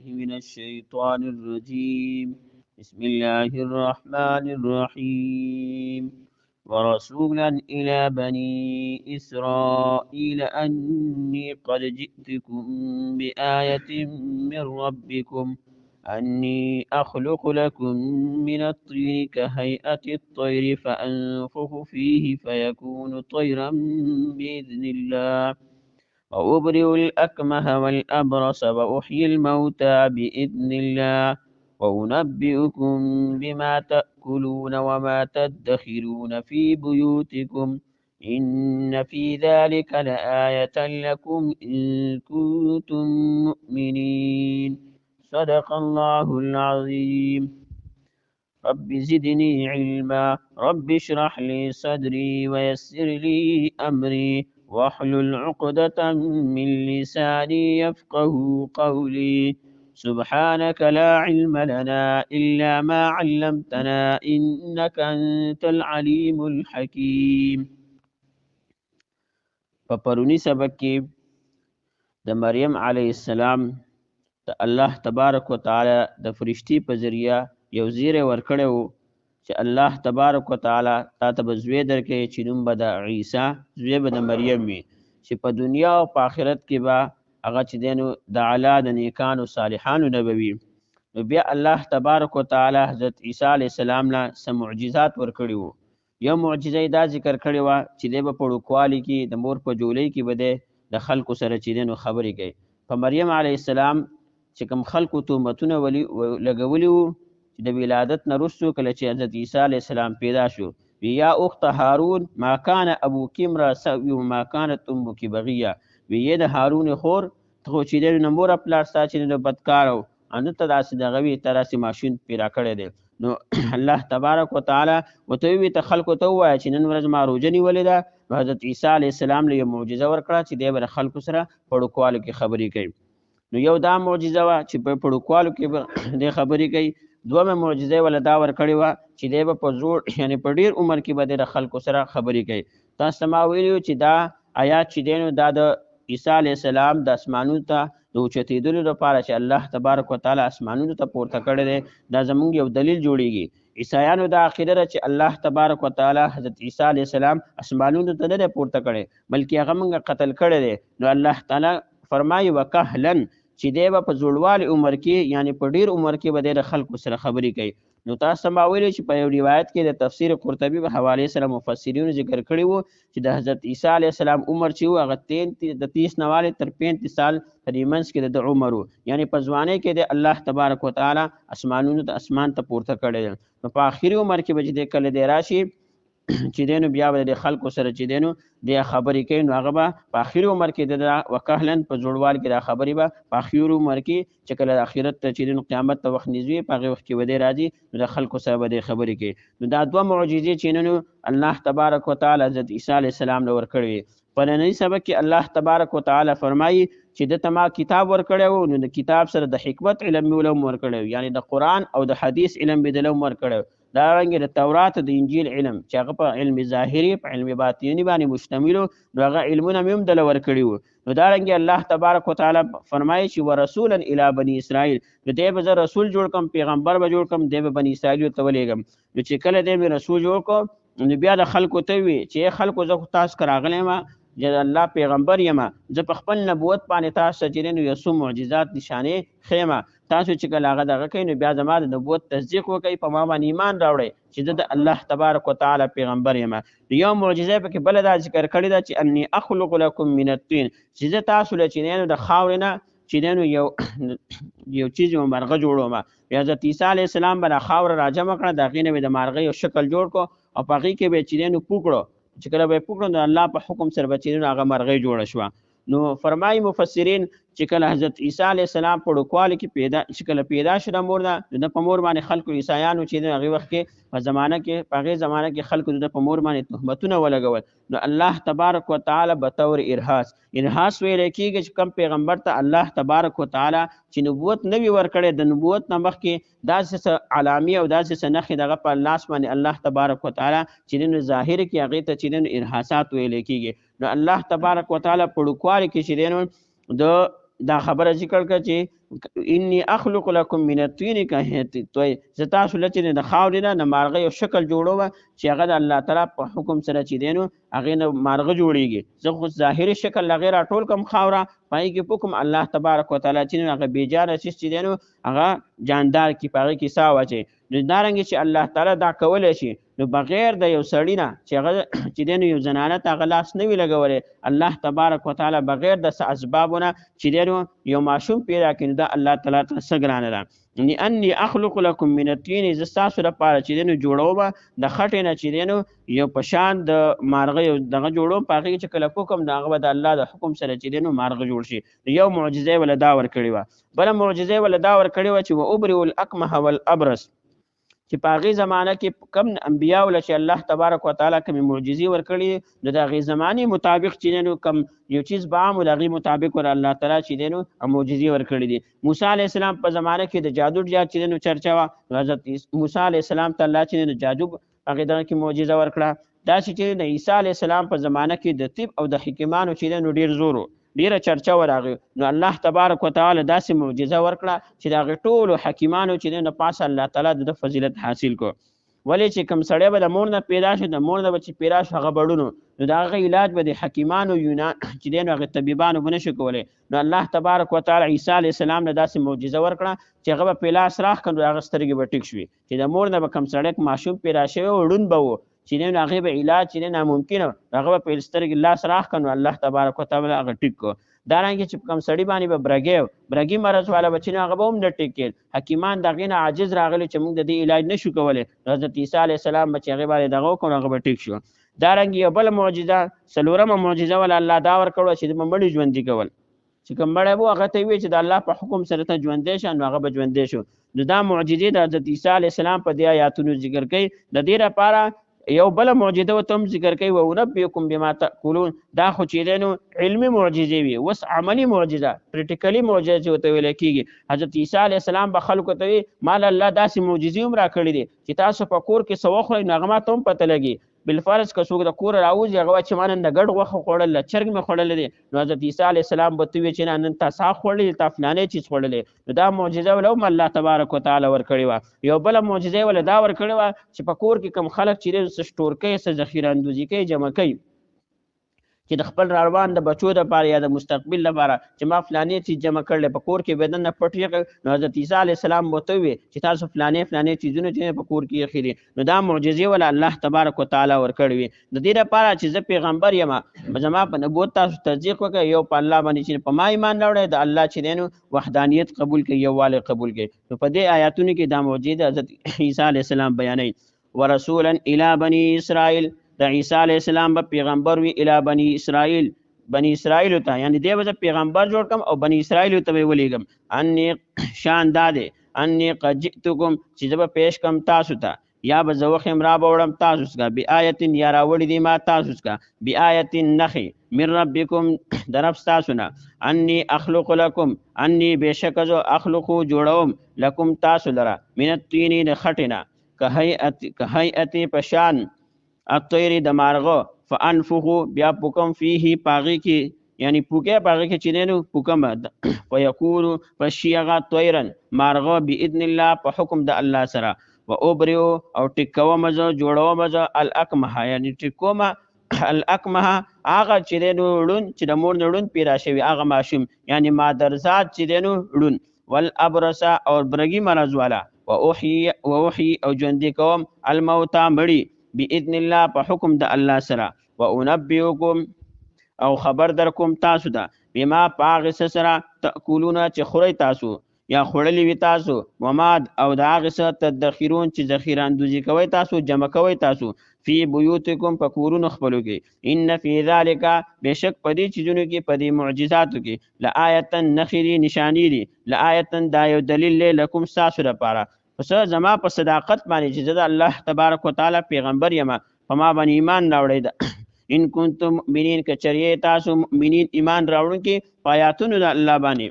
من الشيطان الرجيم. بسم الله الرحمن الرحيم. ورسولا إلى بني إسرائيل أني قد جئتكم بآية من ربكم أني أخلق لكم من الطين كهيئة الطير فأنفخ فيه فيكون طيرا بإذن الله وأبرئ الأكمه والأبرص وأحيي الموتى بإذن الله وأنبئكم بما تأكلون وما تدخرون في بيوتكم إن في ذلك لآية لكم إن كنتم مؤمنين. صدق الله العظيم. رب زدني علما رب اشرح لي صدري ويسر لي أمري واحلل عقدة من لساني يفقه قولي. سبحانك لا علم لنا إلا ما علمتنا إنك أنت العليم الحكيم. په پرونی سبق کې د مریم علیه السلام د الله تبارک وتعالی د فرشتي په ذریعه یو زیری ورکړی و چې الله تبارک وتعالی تا ته به زوی درکوي چې نوم به د عیسی زوی به د مریم وي چې په دنیا او په آخرت کې به هغه چې دی نو د اعلی د نیکانو صالحانو نه به وي. نو بیا الله تبارک وتعالی حضرت عیسی علیه السلام له څه معجزات ورکړي وو. یو معجزه یې دا ذکر کړې وه چې دی به په وړوکوالي کې د مور په جولۍ کې به دی د خلکو سره چې دی نو خبرې کوي. په مریم علیه السلام چې کوم خلکو تهمتونه لګولي وو چې د ولادت نه وروستو کله چې حضرت عیسی علیه السلام پیدا شو وی یا اخت هارون ما کان ابوک امرأ سوی وما کانت امک بغیه، وی یې د هارون خور ته خو چې دی نو مور پلار ستا چې د بدکار او انده ته داسې دغه وي ته داسې ماشین پیدا کړی دی. نو الله تبارک وتعالی ورته وویل ته خلکو ته ووایه چې نن ورځ ما روژه نیولې ده. نو حضرت عیسی علیه السلام له یو معجزه ورکړه چې دی به د خلکو سره په وړوکوالو کې خبرې کوي. نو یو دا معجزه وه چې په وړوکوالو کې به دی خبرې کوي. دومه معجزه ولا دا ورکړې وه چې دی به په زوړ یعنې په ډېر عمر کې به دی د خلکو سره خبرې کوي. تاسو ته ما ویلي چې دا آیات چې دی نو دا د عیسی علیه السلام د اسمانونو ته د اوچتېدلو لپاره چې الله تبارک وتعالی اسمانونو ته پورته کړی دی دا زمونږ یو دلیل جوړیږي. عیسایانو دا عقیده ده چې الله تبارک وتعالی حضرت عیسی علیه السلام اسمانونو ته نه دی پورته کړی بلکې هغه موږ قتل کړی دی. نو الله تعالی فرمایي وکهلا چې دی به په زوړوالي عمر کې یعنې په ډېر عمر کې به دی د خلکو سره خبرې کوي. نو تاسو ما ویلي چې په یو روایت کې د تفسیر قرطبي په حوالې سره مفسرینو ذکر کړي وو چې د حضرت عیسی علیه السلام عمر چې و هغه د 30 نه والې تر 35 سال په دې منځ کې د عمر و، یعنې په ځوانۍ کې د الله تبارک وتعالی اسمانونو ته اسمان ته پورته کړی دی. نو په آخري عمر کې به چې دی کله دی راشي چې دی نو بیا به د خلکو سره چې دی نو دی خبرې کوي. نو هغه به په آخري عمر کې د وکهلن په زوړوالي کې دا خبرې به په آخري عمر کې چې کله د آخرت ته چې دی نو قیامت ته وخت نږدې په هغې وخت کې به دی راځي نو د خلکو سره به دی خبرې کوي. نو دا دوه معجزې چې نو الله تبارک وتعالی حضرت عیسی علیه السلام له ورکړې وي. په ننني سبق کې الله تبارک وتعالی فرمایي چې د ته ما کتاب ورکړی و نو د کتاب سره د حکمت علم مې ولهم ورکړی و، یعنې د قرآن او د حدیث علم مې دله هم ورکړی و. دارنګې د تورات د انجیل علم چې هغه په علم ظاهري په علم باطني باندې مشتمل و نو هغه علمونه مې هم دله ورکړي وو. نو دارنګې الله تبارک وتعالی فرمایي چې ورسولا الی بني اسرائیل، نو دی به زه رسول جوړ کړم پیغمبر به جوړ کړم دی به بني اسرائیلو ته ولېږم. نو چې کله دی مې رسول جوړ کړو نو بیا د خلکو ته وي چې خلکو زه خو تاسو که راغلی یم چې الله پیغمبر یم زه په خپل نبوت باندې تاسو ته چې دی نو یو څو معجزات نشانې ښیم، تاسو چې کله هغه دغه کوئ نو بیا زما د نبوت تصدیق وکړئ په ما باندې ایمان راوړئ چې زه د الله تبارک وتعالی پیغمبر یم. یو معجزه پکې بله دا ذکر کړې ده چې انی اخلق لکم من الطین چې زه تاسو له چې دی نو د خاورې نه چې دی نو یو چیز یو مرغه جوړوم. بیا حضرت عیسی علیه السلام به دا خاوره راجمع کړه د هغې نه به د مارغۍ یو شکل جوړ کړو او په هغې کې به یې چې دی نو پوکړو چې کله به یې پوکړو نو الله په حکم سره به چې دی نو هغه مرغۍ جوړه شوه. نو فرمایي مفسرین چې کله حضرت عیسی علیه السلام په وړوکوالي کې چې کله پیدا شو د مور نه د په مور باندې خلکو عیسایانو چې د هغې وخت کې په زمانه کې په هغې زمانه کې خلکو د په مور باندې تهمتونه ولګول. نو الله تبارک وتعالی بطور ارهاس ویلی کېږي چې کوم پیغمبر ته الله تبارک وتعالی چې نبوت نه وي ورکړی د نبوت نه مخکې داسې څه علامې او داسې څه نښې دغه په لاس باندې الله تبارک وتعالی چې دی نو ظاهر کې هغې ته چې دی نو ارهاسات ویلی کېږي. نو الله تبارک وتعالی په وړوکوالي کې چې دی نو دا خبره ذکر کړه چې انی اخلق لكم من الطين كهيئة الطير، زه تاسو له چې د خاورې نه د مارغه یو شکل جوړوم چې هغه د الله تعالی په حکم سره چې دی نو هغې نه مارغه جوړېږي. زه خو ظاهري شکل له هغې راټول کړم خاوره، په هغې کې پوکم الله تبارک وتعالی چې نو هغه بېجانه څیز چې دی نو هغه جاندار کړي، په هغې کې ساه واچوي. نو دارنګې چې الله تعالی دا کولی شي نو بغیر د یو سړي نه چې هغه چې دی نو یو زنانه ته هغه لاس نه وي لګولی، الله تبارک وتعالی بغیر د څه اسبابو نه چې دی نو یو ماشوم پیدا کړي، نو دا الله تعالی ته څه ګرانه ده. انی اخلق لكم من الطين، زه ستاسو لپاره چې دی نو جوړوم د خټې نه چې دی نو یو په شان د مارغه یو دغه جوړوم، په هغې چې کله پوکم د هغه به د الله د حکم سره چې دی نو مارغه جوړ شي. یو معجزه یې وله دا ورکړې وه. بله معجزه یې وله دا ورکړې وه چې وابرئ الاکمه والابرص، چې په هغې زمانه کې کم انبیاو له چې الله تبارک وتعالی کومې معجزې ورکړي نو د هغې زمانې مطابق چې دی نو کم یو چیز به عام و د هغې مطابق ور الله تعالی چې دی نو معجزې ورکړي دي. موسی علیه السلام په زمانه کې د جادو ډېر چې دی نو چرچا وه، حضرت موسی علیه السلام ته الله چې دی نو جادو هغې دغه کې معجزه ورکړه. داسې چې د عیسی علیه السلام په زمانه کې د طب او د حکیمانو چې دی نو ډېر زور و، ډیره چرچا ورغی. نو الله تبارک وتعالی داسې معجزه ورکړه چې د هغې ټولو حکیمانو چې دی نو پاسه الله تعالی د فضیلت حاصل کړو. ولې چې کوم سړی به د مور نه پیدا شو، د مور نه به چې پیدا شو هغه بړونو، نو د هغه علاج به د حکیمانو یونان چې دی نو هغې طبیبانو به نشو کولی. نو الله تبارک وتعالی عیسی علیه السلام نه داسې معجزه ورکړه چې هغه به په لاس راښ کړ، نو د هغه سترګې به ټیک شوې، چې د مور نه به کوم سړی ماشوم پیدا شوی و ړوند به و چې دی نو هغې به علاج چې دی ناممکنه، هغه به په سترګې لاس راښ کړ، نو الله تبارک وتعالی هغه ټیک کړو. دارنګې چې کوم سړي باندې به برګي مرض والا به چې نو هغه به هم نه ټیک کېد، حکیمان د هغې نه عاجز راغلي چې موږ د دې علاج نه شو کولی، حضرت عیسی علیه السلام به چې هغې باندې دغه وکړو هغه به ټیک شو. دارنګې یو بله معجزه څلورمه معجزه وله الله دا ورکړوه چې د به مړي ژوندي کول، چې کوم مړی به هغه ته یې ووایي چې د الله په حکم سره ته ژوندی شه، نو هغه به ژوندی شو. نو دا معجزې د حضرت عیسی علیه السلام په دې آیاتونو ذکر کوي. د دې لپاره یو بله معجزه ورته هم ذکر کوي، وانبئکم بما تأکلون، دا خو چې دی نو علمي معجزې وي. اوس عملي معجزه پریکټیکلي معجزه چې ورته ویلی کېږي، حضرت عیسی علیه السلام به خلکو ته وي مال الله داسې معجزې هم راکړي دي چې تاسو په کور کې څه وخورئ نو هغه ما ته هم پته لګي. بالفرض که څوک د کوره راوځي هغه وایي چې ما نن د ګډ غوښه خوړله، چرګ مې خوړلی دی، نو حضرت عیسی علیه السلام به ته وایي چې نن تا ساغ خوړلی دی، تا فلانی چیز خوړلی. نو دا معجزه وله هم الله تبارک وتعالی ورکړې وه. یو بله معجزه یې وله دا ورکړې وه چې په کور کې کوم خلک چې دی څه سټور کوي، څه ذخیره اندوزي کوي، جمع کوي، چې د خپل روان د بچو دپاره یا د مستقبل لپاره چې ما فلانې چیز جمع کړلی په کور کې به دننه پټ یې، نو حضرت عیسی علیه السلام به ورته ووایي چې تاسو فلانې چیزونه چې په کور کې ایښي دي. نو دا معجزې وله الله تبارک وتعالی ورکړې وي د دې لپاره چې زه پیغمبر یم، زما په نبوت تاسو تصدیق وکړئ، یو په الله باندې چې په ما ایمان راوړئ، د الله چې دی نو وحدانیت قبول کړئ، یووالی قبول کړئ. نو په دې آیاتونو کې دا معجزې د حضرت عیسی علیه السلام بیانوي. ورسولا الی بني اسرائیل، د عیسی علیه السلام به پیغمبر وي الی بني اسرائیل، بني اسرائیلو ته، یعنی دی به زه پیغمبر جوړ کړم او بني اسرائیلو ته به یې ولیږم. انی شان دا دی انی قد جئتکم، چې زه به پیش کړم تاسو ته، یا به زه وخیم را به وړم تاسو څخه، بآیتن یا راوړي دي ما تاسو څخه، بآیتن نښې من ربکم د رب ستاسو نه، انی اخلق لکم، انی بېشکه زه اخلقو جوړوم، لکم تاسو لره، من الطین د خټې نه، که هیئت په شان الطیر د مارغه، فانفخو بیا پوکم فیه پاغې کې، یعنی پوکې پاغې کې چې دی نو پوکم، فیکونو پشي هغه طیرن مارغه بإذن الله په حکم د الله سره، و ابرئ او ټیکومه زه جوړومه زه الاکمه، یعنی ټیکومه الاکمه هغه چې دی نو ړوند چې د مور نه ړوند پیدا شوي هغه ماشوم، یعنی مادرزاد چې دی نو ړوند، والابرص او برګي مرض والا، و اوحي او ژوندي کوم الموتى مړي بإذن الله په حکم د الله سره، و انبئکم او خبر در کوم تاسو ته، بما په هغې څه سره تأکلونه چې خورئ تاسو یا خوړلي وي تاسو، وما او د هغې څه تدخرون چې ذخیره اندوزي کوئ تاسو، جمع کوئ تاسو، فی بیوتکم په کورونو خپلو کې، ان فی ذلک بېشک په دې چیزونو کې، په دې معجزاتو کې، لآیتا نښې دي، نشانې دي، لآیتا دا یو دلیل دی، لکم ستاسو لپاره، پس زما په صداقت باندې چې زه د الله تبارک وتعالی پیغمبر یم، په ما باندې ایمان راوړئ ده. ان کنتم مؤمنین، که چېرې تاسو مؤمنین ایمان راوړونکي په آیاتونو د الله باندې،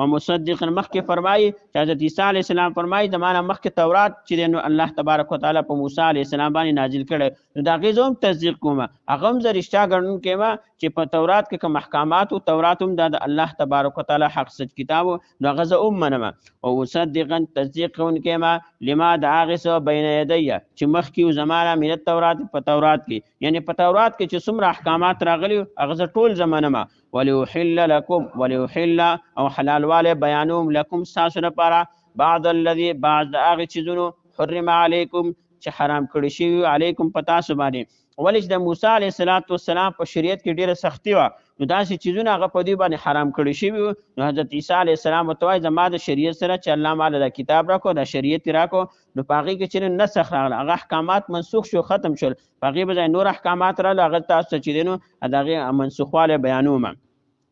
ومصدقا مخکې فرمایي چې حضرت عیسی علیه السلام فرمایي د مانه مخکې تورات چې دی نو الله تبارک وتعالی په موسی علیه السلام باندې نازل کړی نو د هغې زه هم تصدیق کوم هغه هم زه رښتیا ګڼونکی یم چې په تورات کې کوم احکامات و تورات هم دا د الله تبارک وتعالی حق سچ کتاب و نو هغه زه هم منم او مصدقا تصدیق کوونکی یم لما د هغې څه بین یدیه چې مخکې و زما نه من التورات په تورات کې یعنې په تورات کې چې څومره احکامات راغلي هغه زه ټول زه منم وليحل لكم وليحل او حلال والے بیانوم لكم ستاسو لپاره بعض الذي بعض هغه چیزونو حرم علیکم چې حرام کړی شوي علیکم په تاسو باندې ولې چې د موسی علیه السلام په شریعت کې ډیره سختی وه نو داسې چیزونه هغه په دوی باندې حرام کړي شوي وو نو حضرت عیسی علیه السلام ورته وایي زما د شریعت سره چې الله ماله دا کتاب راکړو دا شریعت یې راکړو نو په هغې کې چې نسخ راغله هغه احکامات منسوخ شو ختم شول په هغې به ځای نور احکامات راغله هغه تاسو ته چې دی نو د هغې منسوخوالی بیانوم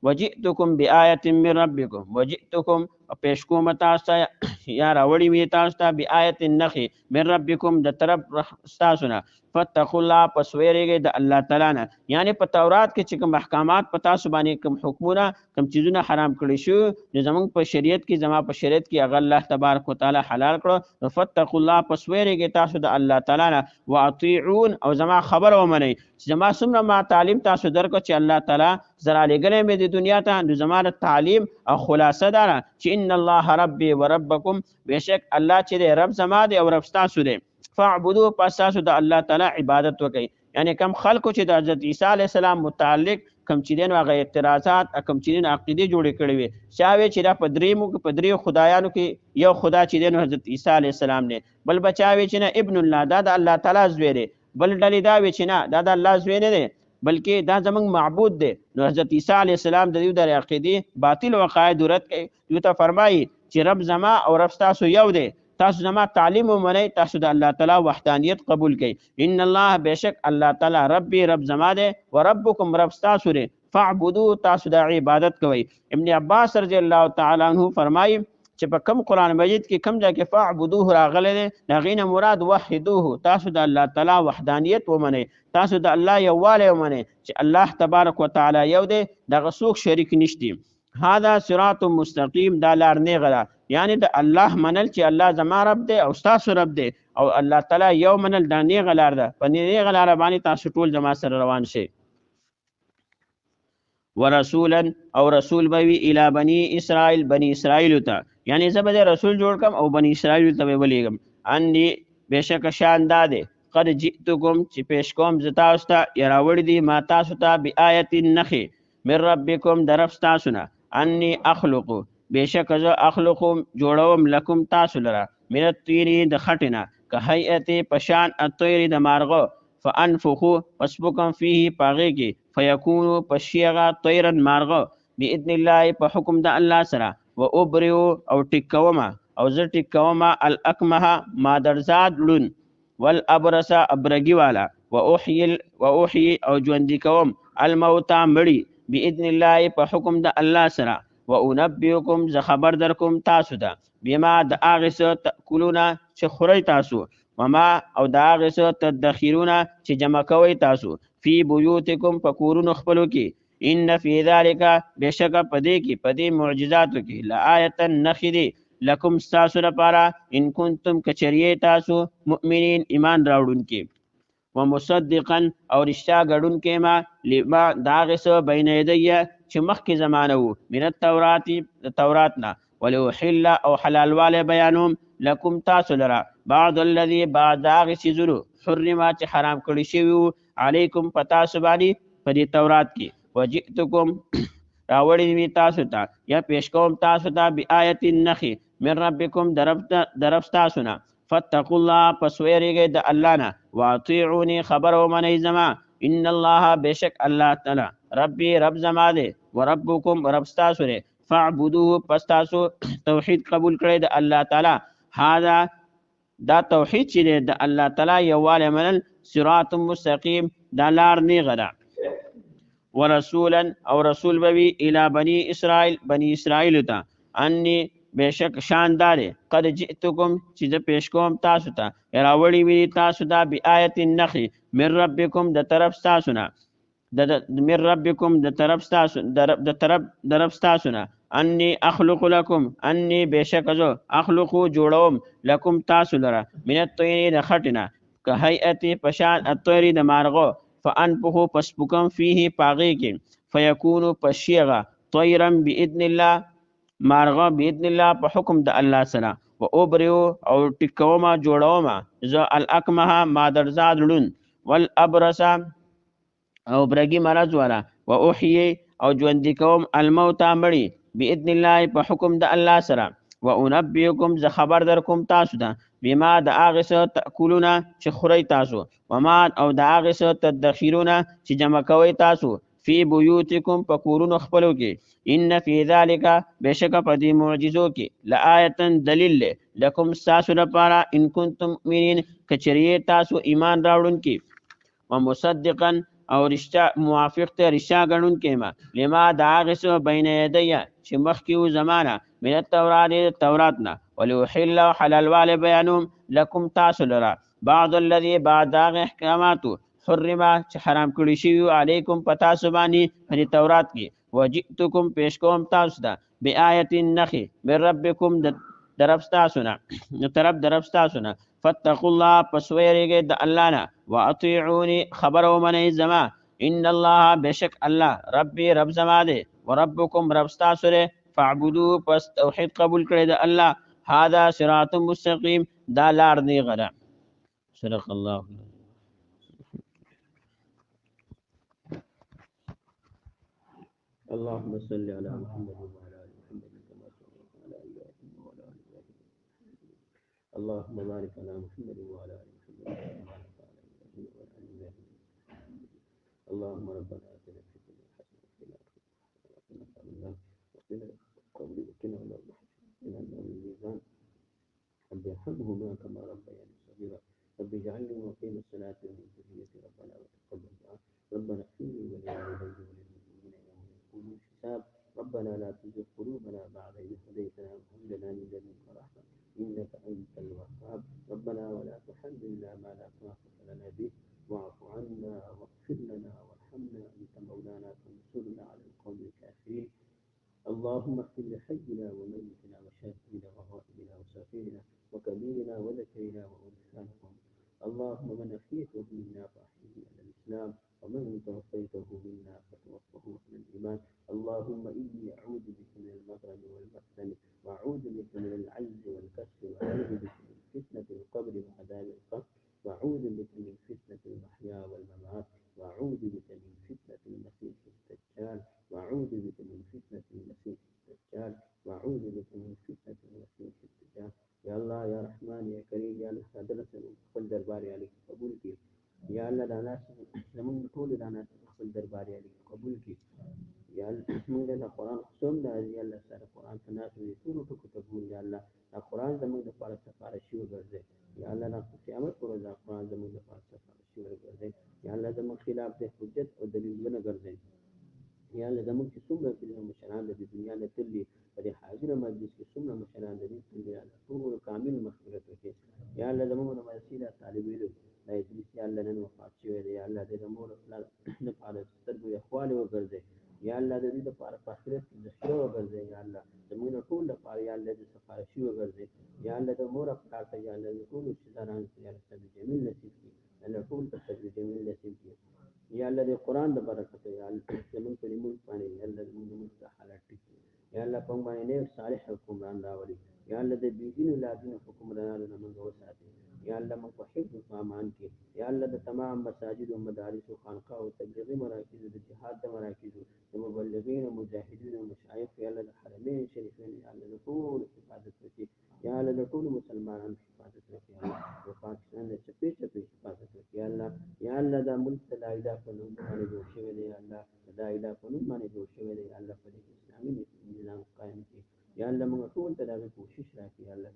وجئتکم بآیة من ربکم وجئتکم پیش کوم تاسو ته یا راوړي مې تاسو ته بآیة نښې من ربکم د طرف ستاسو نه فتقوا الله پس ویریږئ د الله تعالی نه یعنې په تورات کې چې کوم احکامات په تاسو باندې کوم حکمونه کوم چیزونه حرام کړي شو نو زموږ په شریعت کې زما په شریعت کې هغه الله تبارک وتعالی حلال کړو نو فتقوا الله پس ویریږئ تاسو د الله تعالی نه واطیعون او زما خبره ومنئ چې زما څومره ما تعلیم تاسو درکړو چې الله تعالی زه رالیږلی مې د دنیا ته نو زما د تعلیم او خلاصه دا ده چې ان الله ربي وربکم بېشک الله چې دی رب زما دی او رب ستاسو دی فاعبدو پس تاسو د الله تعالی عبادت وکئ یعنې کم خلکو چې د حضرت عیسی علیه السلام متعلق کم چې دی نو هغه اعتراضات کم چې دی نو عقیدې جوړې کړې وې چا وې چې دا په درېیو خدایانو کې یو خدا چې دی نو حضرت عیسی علیه السلام دی بل به چا وې چې نه ابن الله دا د الله تعالی زوی دی بل ډلې دا وې چې نه دا د الله زوی نه دی بلکې دا زموږ معبود دی نو حضرت عیسی علیه السلام د دوی د عقیدې باطل عقاید رد کوي دوی ته فرمایي چې رب زما او رب ستاسو یو دی تاسو زما تعلیم ومنئ تاسو د الله تعالی وحدانیت قبول کړئ ان الله بېشک الله تعالی ربي رب زما دی وربکم رب ستاسو دی فاعبدو تاسو د عبادت کوئ ابن عباس رضی الله تعالی عنه فرمایي چې په کم قرآن مجید کې کم ځای کې فاعبدوه راغلی دی د هغې نه مراد وحدوه تاسو د الله تعالی وحدانیت ومنئ تاسو د الله یووالی ومنئ چې الله تبارک وتعالی یو دی دغه څوک شریک نشتی هذا صراط مستقیم دا لار نیغه ده یعنې د الله منل چې الله زما رب دی او ستاسو رب دی او الله تعالی یو منل دا نیغه لار ده په نیغه لاره باندې تاسو ټول زما سره روان شئ ورسولا او رسول به وي الی بني اسرائیل بني اسرائیلو ته یعنې زه به رسول جوړ کړم او بني اسرائیلو ته به ولیږم انی بېشکه شان دا دی قد جئتکم چې پیش کوم زه تاسو ته یا راوړي دي ما تاسو ته بآیة نښې من ربکم د رب ستاسو نه انی اخلقو بېشکه زه اخلقو جوړوم لکم تاسو لره من الطیرې د خټې نه که هیئتې په شان الطیرې د مارغه فانفخو پس وکم فیه په هغې کې فیکونو پس شي هغه طیرا مارغه باذن الله په حکم د الله سره و ابریو او ټیکومه او زه ټیکومه الاکمه مادرزاد لون والابرس ابرګي والا و اوحي او ژوندي کوم الموتى مړي باذن الله په حکم د الله سره و انبئکم زه خبر در کوم تاسو ته بما د هغې څه تأکلونه چې خورئ تاسو وما او د هغې څه تدخرونه چې جمع کوئ تاسو فی بیوتکم په کورونو خپلو کې ان فی ذلک بېشکه په دې کې په دې معجزاتو کې لآیة نښې دي لکم ستاسو لپاره ان کنتم که چېرې تاسو مؤمنین ایمان راوړونکي ومصدقا او رښتیا ګډونکی ما لما د هغې څه بین یدیه چې مخکې زمانه وو من التورات د تورات نه وليحل او حلالوالی بیانوم لکم تاسو لره بعض الذي بعض هغې څیزونو حرمه چې حرام کړي شوي وو علیکم په تاسو باندې په دې تورات کې وجئتکم راوړي مې تاسو ته یا پیش کوم تاسو ته بآیة نښې من ربکم د رب ستاسو نه فاتقوا الله پس ویریږئ د الله نه واطیعوني خبر ومنئ زما ان الله بېشک الله تعالی ربي رب زما دی وربکم رب ستاسو دی فاعبدوه پس تاسو توحید قبول کړئ د الله تعالی هذا دا توحید چې دی د الله تعالی یووالی منل صراط مستقیم دا لار نیغه ده ورسولا او رسول به وي الی بني اسرائیل بني اسرائیلو ته انی بېشک شاندار قد جئتکم چې زه پیش کوم تاسو ته راوړي وي تاسو ته بآیة نښې من ربکم د طرف ستاسو نه من ربکم د طرف ستاسو د رب ستاسو نه انی اخلق لکم انی بشک زو اخلق جوړوم لکم تاسو لره من الطیر د خټنه که هیئت پشان الطیر د مارغو فانفخو پس پکم فيه پاغي کې فیکونو پشیغه طیرا باذن الله مارغه باذن الله په حکم د الله سره و اوبریو او ټیکوما جوړوما ز الاکمه ما درزاد لون والابرص او برګي مرض والا و احيي او ژوند کوم الموتى مړي باذن الله په حکم د الله سره و انبئكم ز خبر در کوم تاسو ته بما د اغه څه تاکلون چې خوري تاسو و ما او د اغه څه تدخرون چې جمع کوي تاسو فی بیوتکم پکورون خپلو کې ان فی ذلک بشک پدی معجزو کې لآیه دلیل لکم تاسو لپاره ان کنتم مؤمنین کچریه تاسو ایمان راوړونکي ومصدقا او رشتہ موافق ته رشتہ غنون کېما لما دا غسو بین یدیا چې مخکیو زمانہ من التورات نه وليحل حلال وال بیانوم لكم تاسو لرا بعض الذي بعد احکامات حرم چې حرام کړی شی علیکم پتا سبانی په تورات کې وجئتکم پیش کوم تاسو ته بیاات النخ من ربکم دربستاسونه طرف دربستاسونه فاتقوا الله پسویریږي د الله نه واطيعوني خبر ومنئ زما ان الله بشک الله ربي رب زما دی وربكم رب تاسو دی فاعبدوه پس توحید قبول کړئ د الله هذا صراط مستقيم دا لار دی غره صدق الله اللهم صل على محمد وعلى ال محمد كما صليت على ابراهيم وعلى ال ابراهيم اللهم بارك على محمد وعلى ال محمد كما باركت على ابراهيم وعلى ال ابراهيم اللهم ربنا اتنا في الدنيا حسنه وفي الاخره حسنه وقنا عذاب النار وقنا عذاب الميزان رب ارحمهما كما ربياني صغيرا رب اجعلني مقيم الصلاه ومن ذريتي ربنا وتقبل دعاء ربنا اغفر لي ولوالدي وللمؤمنين يوم يقوم الحساب ربنا لا تزغ قلوبنا بعد إذ هديتنا وهب لنا من لدنك رحمة إنك أنت الوهاب ربنا ولا تحملنا ما لا طاقة لنا به واعف عنا واغفر لنا وارحمنا أنت مولانا فانصرنا على القوم الكافرين اللهم اغفر لحينا وميتنا وشاهدنا وغائبنا وسافرنا وكبيرنا وذكرنا وأنثانا اللهم من أحييته منا فأحيه على الإسلام ومن توفيته منا فتوفه على الإيمان اللهم إني أعوذ بك من المغرب والمحزن وأعوذ بك من العجز والكسل وأعوذ بك من فتنة القبر وعذاب القبر وأعوذ بك من فتنة المحيا والممات وأعوذ بك من فتنة المسيح الدجال وأعوذ بك من فتنة المسيح الدجال وأعوذ بك من فتنة المسيح الدجال يا الله يا رحمن يا كريم يا الله درسنا خپل دربار عليك قبول کړي یا الله دا ناس زمونږ ټول دا ناس خپل دربار عليك قبول کړي یا الله موږ د قرآن خصوم دا یا الله سره قرآن ته ناس دي ټول ټکو ته ګول یا الله دا قرآن زمونږ لپاره سفارشي وګرځي یا الله دا قیامت پر ورځ قرآن زمونږ لپاره سفارشي وګرځي یا الله زموږ خلاف د حجت او دلیل نه ګرځي یا الله زموږ چې څومره د مشران د دنیا نه تللی په دې حاضر مجلس کې څومره مشران د دې تللی یا الله ټول کامل مغفرت وکړي یا الله زموږ د مسیله طالب علم دا ادریس یا الله نن وفات شوی دی یا الله دې زموږ خپل لپاره سترګو اخوال وګرځي یا الله دې لپاره په آخرت کې ذخیره وګرځي یا الله زموږ ټول لپاره یا الله دې سفارشي وګرځي یا الله د مور خپل ته یا الله ټول شیطانان یا الله جمیل نصیب کړي الله ټول ته جمیل نصیب کړي یا الله دې قرآن د برکت یا الله زمون په موږ باندې یا الله زمون د حالات ټکی یا الله په باندې نه صالح حکمران راولي یا الله دې بيدین اولادونو حکمرانانو نه موږ وساتي یا الله موږ په حفظ او امان کې یا الله د تمام مساجد او مدارس او خانقاه او تبلیغي مراکز د جهاد د مراکز د مبلغین او مجاهدین او مشایخ یا الله د حرمین شریفین یا الله ټول حفاظت وکړي یا الله د ټول مسلمانانو حفاظت وکړي یا الله د پاکستان د چپی حفاظت وکړي یا الله یا الله د ملک د لایدا په نوم باندې جوړ شوی دی یا الله د لایدا په نوم باندې جوړ شوی دی الله په دې اسلامي نظام قائم کړي یا الله موږ ټول ته دا کوشش راکړي یا الله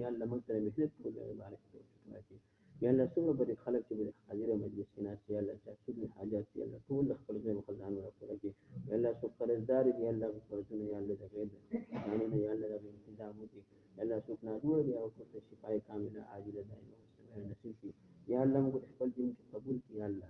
یا الله موږ ته مهنت وکړو بارک راکړي یا الله څومره به خلک چې به حاضر مجلس کې ناست یا الله چې ټول حاجات یا الله ټول خپل ځای خزانه راکړي یا الله څو قرضدار دي یا الله فرضونه یا الله د غیر قانون یا الله د انتظام وکړي یا الله څوک ناجوړ دي او څوک شفای کامله عاجله دایمه نصیب کړي یا الله موږ خپل دین قبول کړي یا الله